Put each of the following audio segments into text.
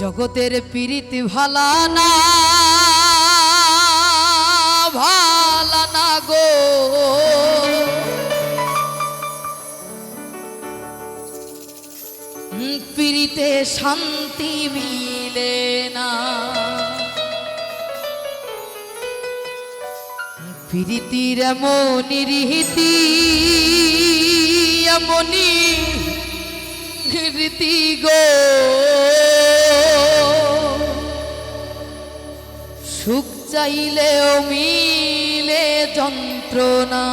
জগতের প্রীতি ভালা না ভালা না গো, প্রীতে শান্তি মিলে না। প্রীতির এমনি রীতি এমনি রীতি গো, সুখ চাইলেও মিলে যন্ত্রণা।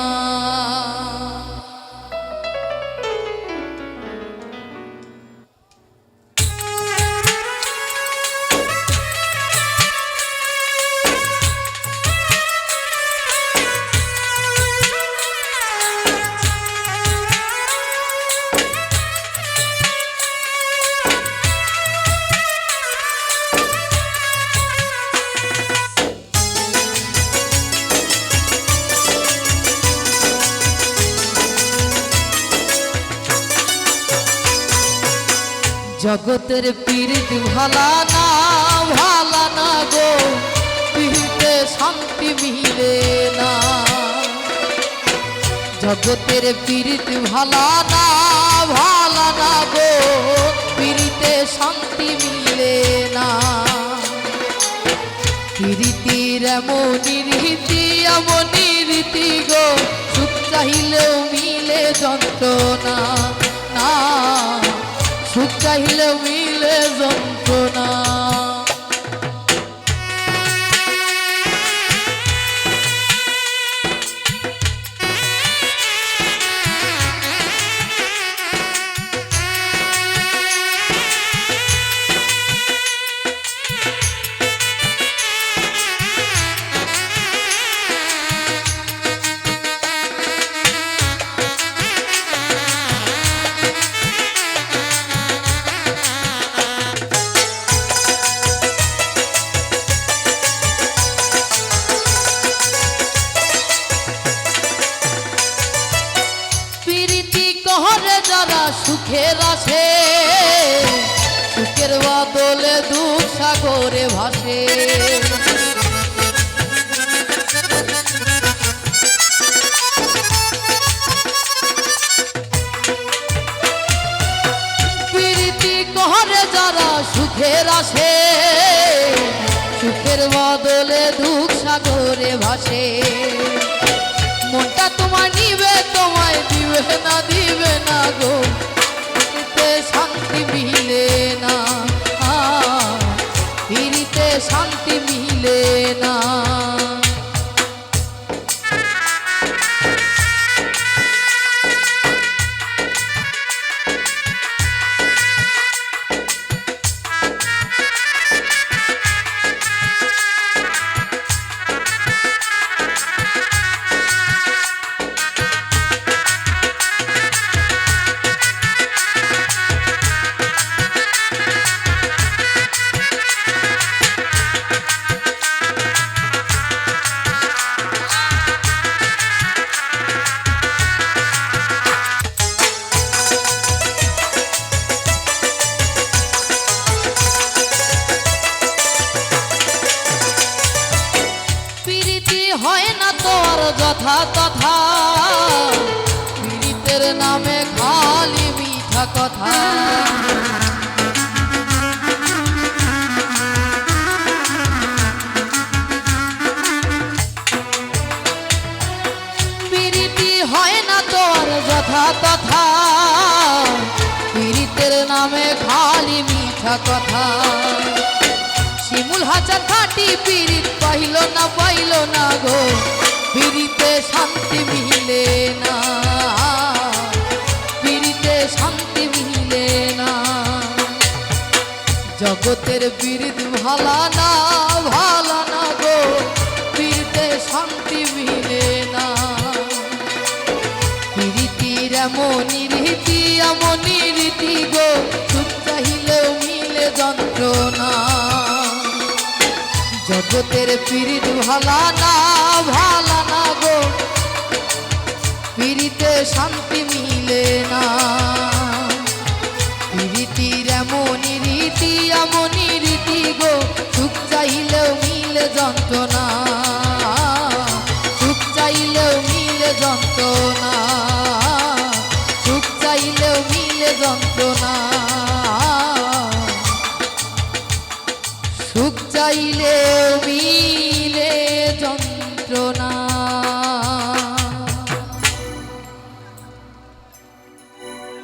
জগতের প্রীতি ভালা না ভালা না গো, প্রীতে শান্তি মিলে না। জগতের প্রীতি ভালা না ভালা না গো, প্রীতে শান্তি মিলে না। প্রীতির এমনি রীতি এমনি রীতি গো, সুখ চাইলেও মিলে যন্ত্রণা না, সুখ চাইলেও মিলে যন্ত্রণা। যারা সুখের আছে, সুখের বদলে দুঃখ সাগরে ভাসে। প্রীতি করে যারা সুখের আছে, সুখের বদলে দুঃখ সাগরে ভাসে। মনটা তোমার নিবে তোমায় দিবে না দিবে না গো, প্রীতিতে শান্তি মিলে না, প্রীতিতে শান্তি মিলে না। হয় না তোর যথা তথা, প্রীতের নামে খালি মিঠা কথা। প্রীতি হয় না তোর যথা তথা, প্রীতের নামে খালি মিঠা কথা। শিমুল হাজার খাটি পীড়িত পাইল না গো, পীড়িতে শান্তি মিলে না, পীড়িতে শান্তি মিলে না। জগতের পীড়িত ভালা না ভালা না গো, পীড়িতে শান্তি মিলে না। পীড়িতির এমনি রীতি এমনি রীতি গো, সুখ চাইলেও মিলে যন্ত্রণা। জগতের প্রীতি ভালা না ভালা না গো, প্রীতে পিড়িতে শান্তি মিলে না। রীতির এমনই রীতি গো, সুখ চাইলেও মিলে যন্ত্রণা, সুখ চাইলেও মিলে যন্ত্রণা, সুখ চাইলেও মিলে যন্ত্রণা, সুখ চাইলেও মিলে